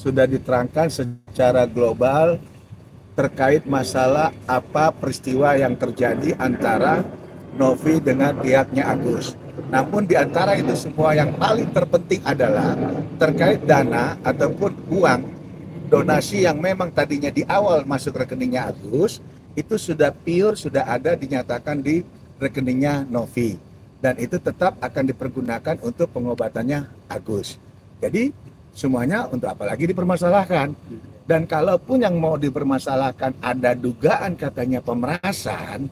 sudah diterangkan secara global terkait masalah apa peristiwa yang terjadi antara Novi dengan pihaknya Agus. Namun di antara itu semua yang paling terpenting adalah terkait dana ataupun uang donasi yang memang tadinya di awal masuk rekeningnya Agus, itu sudah pure, sudah ada dinyatakan di rekeningnya Novi. Dan itu tetap akan dipergunakan untuk pengobatannya Agus. Jadi semuanya untuk apa lagi dipermasalahkan? Dan kalaupun yang mau dipermasalahkan ada dugaan katanya pemerasan,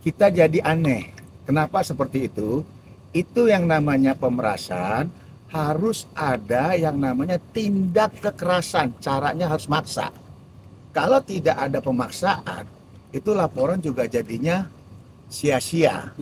kita jadi aneh. Kenapa seperti itu? Itu yang namanya pemerasan harus ada yang namanya tindak kekerasan. Caranya harus maksa. Kalau tidak ada pemaksaan, itu laporan juga jadinya sia-sia,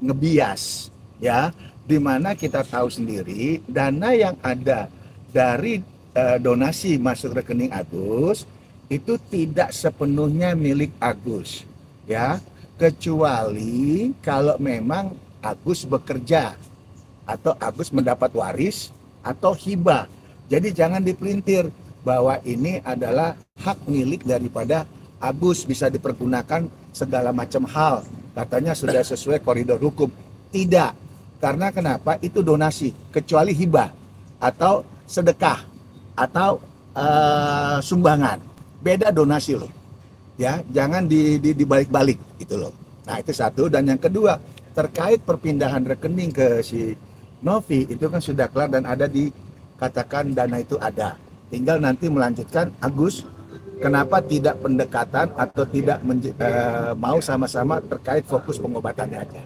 ngebias, ya. Dimana kita tahu sendiri dana yang ada dari donasi masuk rekening Agus itu tidak sepenuhnya milik Agus, ya, kecuali kalau memang Agus bekerja atau Agus mendapat waris atau hibah. Jadi jangan dipelintir bahwa ini adalah hak milik daripada Agus, bisa dipergunakan segala macam hal, katanya sudah sesuai koridor hukum. Tidak, karena kenapa? Itu donasi, kecuali hibah atau sedekah atau sumbangan, beda donasi loh, ya, jangan dibalik-balik gitu loh. Nah itu satu. Dan yang kedua terkait perpindahan rekening ke si Novi itu kan sudah kelar dan ada dikatakan dana itu ada, tinggal nanti melanjutkan Agus kenapa tidak pendekatan atau tidak mau sama-sama terkait fokus pengobatannya aja.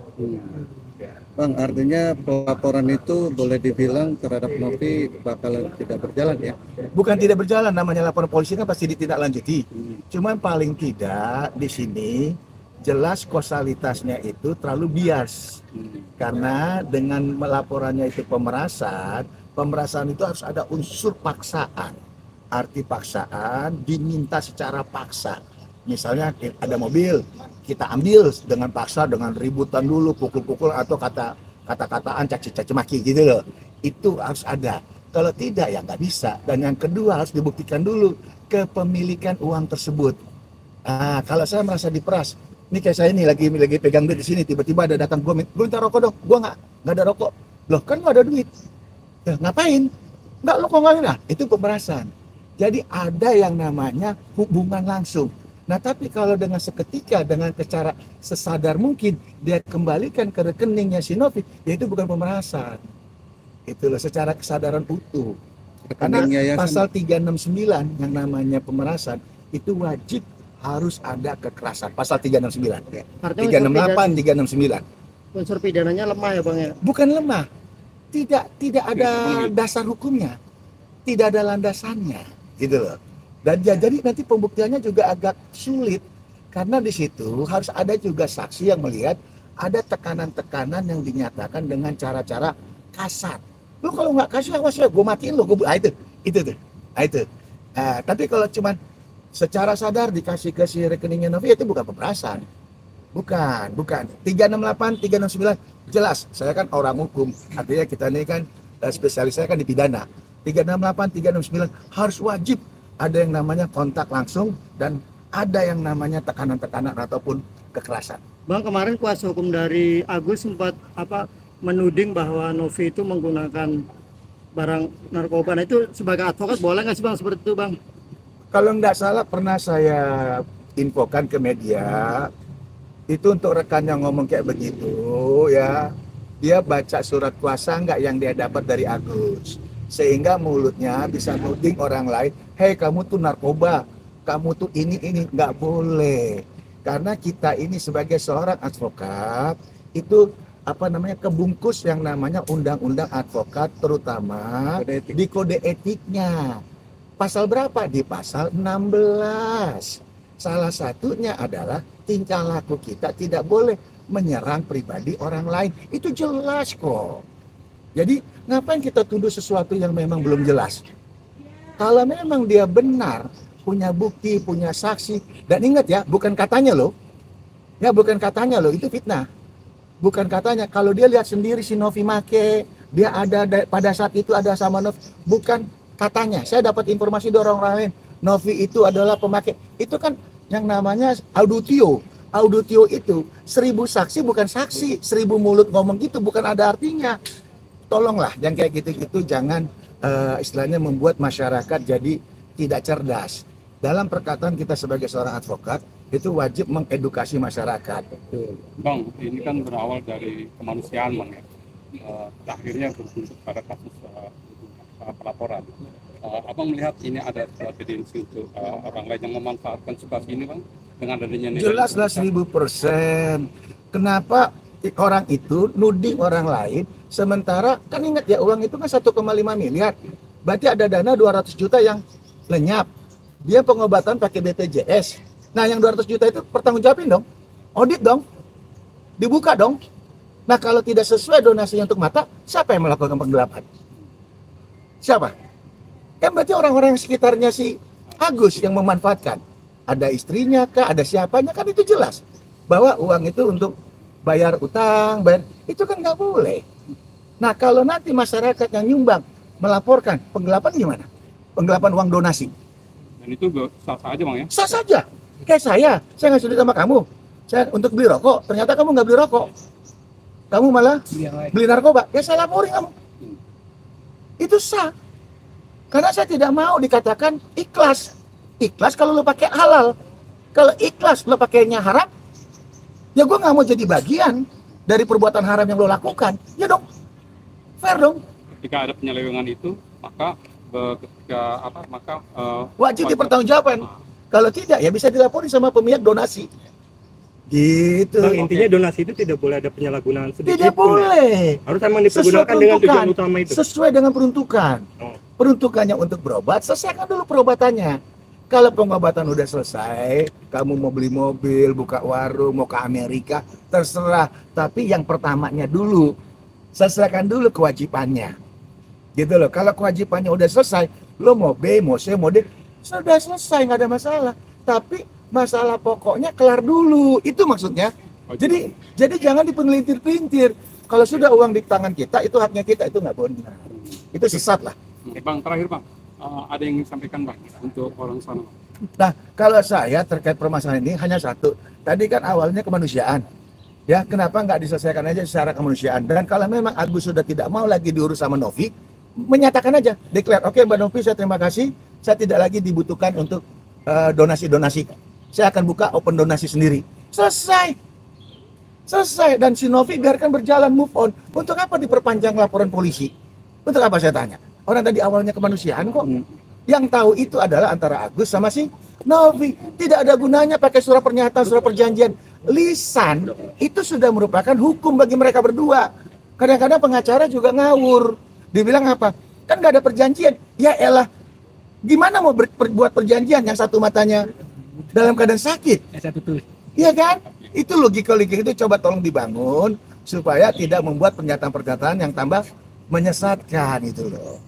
Bang, artinya pelaporan itu boleh dibilang terhadap Novi bakalan tidak berjalan ya? Bukan tidak berjalan, namanya laporan polisi kan pasti ditindaklanjuti. Cuman paling tidak di sini jelas kausalitasnya itu terlalu bias. Karena dengan melaporannya itu pemerasan itu harus ada unsur paksaan. Arti paksaan diminta secara paksa. Misalnya ada mobil, kita ambil dengan paksa, dengan ributan dulu, pukul-pukul atau kata-kataan caci-caci maki gitu loh. Itu harus ada. Kalau tidak ya nggak bisa. Dan yang kedua harus dibuktikan dulu kepemilikan uang tersebut. Kalau saya merasa diperas, ini kayak saya ini lagi pegang duit di sini, tiba-tiba ada datang, gue minta rokok dong, gue nggak ada rokok. Loh kan nggak ada duit. Ngapain? Nggak, lo kok nggak ada? Itu pemerasan. Jadi ada yang namanya hubungan langsung. Nah tapi kalau dengan seketika, dengan cara sesadar mungkin dia kembalikan ke rekeningnya si Novi, ya itu bukan pemerasan. Itu loh, secara kesadaran utuh. Karena pasal 369 yang namanya pemerasan itu wajib harus ada kekerasan. Pasal 369. 368, 369. Unsur pidananya lemah ya Bang ya? Bukan lemah. Tidak ada dasar hukumnya. Tidak ada landasannya. Gitu loh. Dan jadi nanti pembuktiannya juga agak sulit karena di situ harus ada juga saksi yang melihat ada tekanan-tekanan yang dinyatakan dengan cara-cara kasar. Lu kalau nggak kasih awas ya, gue matiin lu. Itu tuh. Tapi kalau cuman secara sadar dikasih ke si rekeningnya Novi itu bukan pemerasan. Bukan. 368, 369 jelas. Saya kan orang hukum, artinya kita ini kan spesialis saya kan di pidana. 368, 369 harus wajib ada yang namanya kontak langsung dan ada yang namanya tekanan-tekanan ataupun kekerasan. Bang, kemarin kuasa hukum dari Agus sempat menuding bahwa Novi itu menggunakan barang narkoba. Nah, itu sebagai advokat boleh nggak sih Bang seperti itu Bang? Kalau nggak salah pernah saya infokan ke media, itu untuk rekan yang ngomong kayak begitu ya, dia baca surat kuasa nggak yang dia dapat dari Agus. Sehingga mulutnya bisa nuding orang lain, hei kamu tuh narkoba, kamu tuh ini, nggak boleh. Karena kita ini sebagai seorang advokat, itu kebungkus yang namanya undang-undang advokat, terutama di kode etiknya. Pasal berapa? Di pasal 16. Salah satunya adalah tingkah laku kita tidak boleh menyerang pribadi orang lain. Itu jelas kok. Jadi ngapain kita tuduh sesuatu yang memang belum jelas? Kalau memang dia benar, punya bukti, punya saksi, dan ingat ya, bukan katanya loh. Ya bukan katanya loh, itu fitnah. Bukan katanya, kalau dia lihat sendiri si Novi make, dia ada pada saat itu ada sama Novi, bukan katanya saya dapat informasi dari orang lain, Novi itu adalah pemakai. Itu kan yang namanya auditio. Auditio itu 1000 saksi bukan saksi, 1000 mulut ngomong gitu bukan ada artinya. Tolonglah yang kayak gitu-gitu jangan istilahnya membuat masyarakat jadi tidak cerdas. Dalam perkataan kita sebagai seorang advokat itu wajib mengedukasi masyarakat. Bang, ini kan berawal dari kemanusiaan, Bang ya. Akhirnya berujung pada kasus pelaporan. Abang melihat ini ada tendensi untuk orang lain yang memanfaatkan situasi ini, Bang, dengan adanya nilai. Jelaslah 1000%. Kenapa orang itu nuding orang lain, sementara kan ingat ya uang itu kan 1,5 miliar. Berarti ada dana 200 juta yang lenyap. Dia pengobatan pakai BPJS. Nah yang 200 juta itu pertanggungjawabin dong. Audit dong. Dibuka dong. Nah kalau tidak sesuai donasinya untuk mata, siapa yang melakukan penggelapan? Siapa? Kan berarti orang-orang yang sekitarnya si Agus yang memanfaatkan. Ada istrinya kah, ada siapanya, kan itu jelas. Bahwa uang itu untuk bayar utang, itu kan nggak boleh. Nah kalau nanti masyarakat yang nyumbang melaporkan penggelapan gimana? Penggelapan uang donasi. Dan itu sah-sah aja, Bang ya? Sah saja. Kayak saya ngasih duit sama kamu. Saya untuk beli rokok, ternyata kamu nggak beli rokok. Kamu malah beli narkoba. Ya saya laporin kamu. Itu sah. Karena saya tidak mau dikatakan ikhlas. Ikhlas kalau lo pakai halal. Kalau ikhlas lo pakainya haram, ya gue nggak mau jadi bagian dari perbuatan haram yang lo lakukan. Ya dong, fair dong. Ketika ada penyelewengan itu, maka Wajib dipertanggungjawabkan. Kalau tidak, ya bisa dilaporin sama pemilik donasi. Gitu. Bang, intinya donasi itu tidak boleh ada penyalahgunaan sedikit. Tidak boleh. Harus memang dipergunakan dengan tujuan utama itu. Sesuai dengan peruntukan. Peruntukannya untuk berobat, selesaikan dulu perobatannya. Kalau pengobatan udah selesai, kamu mau beli mobil, buka warung, mau ke Amerika, terserah. Tapi yang pertamanya dulu, selesaikan dulu kewajibannya. Gitu loh. Kalau kewajibannya udah selesai, lo mau B, mau C, mau D, sudah selesai, nggak ada masalah. Tapi masalah pokoknya kelar dulu, itu maksudnya. Jadi jangan dipelintir-pelintir. Kalau sudah uang di tangan kita, itu haknya kita, itu nggak benar. Itu sesat lah. Bang, terakhir Bang, ada yang ingin disampaikan Bang untuk orang sana? Nah, kalau saya terkait permasalahan ini hanya satu. Tadi kan awalnya kemanusiaan. Ya, kenapa nggak diselesaikan aja secara kemanusiaan? Dan kalau memang Agus sudah tidak mau lagi diurus sama Novi, menyatakan aja, declare, oke Mbak Novi, saya terima kasih, saya tidak lagi dibutuhkan untuk donasi-donasi. Saya akan buka open donasi sendiri. Selesai. Dan si Novi biarkan berjalan, move on. Untuk apa diperpanjang laporan polisi? Untuk apa saya tanya? Orang tadi awalnya kemanusiaan kok. Yang tahu itu adalah antara Agus sama si Novi. Tidak ada gunanya pakai surat pernyataan, surat perjanjian. Lisan itu sudah merupakan hukum bagi mereka berdua. Kadang-kadang pengacara juga ngawur. Dibilang apa? Kan gak ada perjanjian. Ya elah, gimana mau buat perjanjian yang satu matanya dalam keadaan sakit? Iya kan? Itu logika-logika itu coba tolong dibangun supaya tidak membuat pernyataan-pernyataan yang tambah menyesatkan itu loh.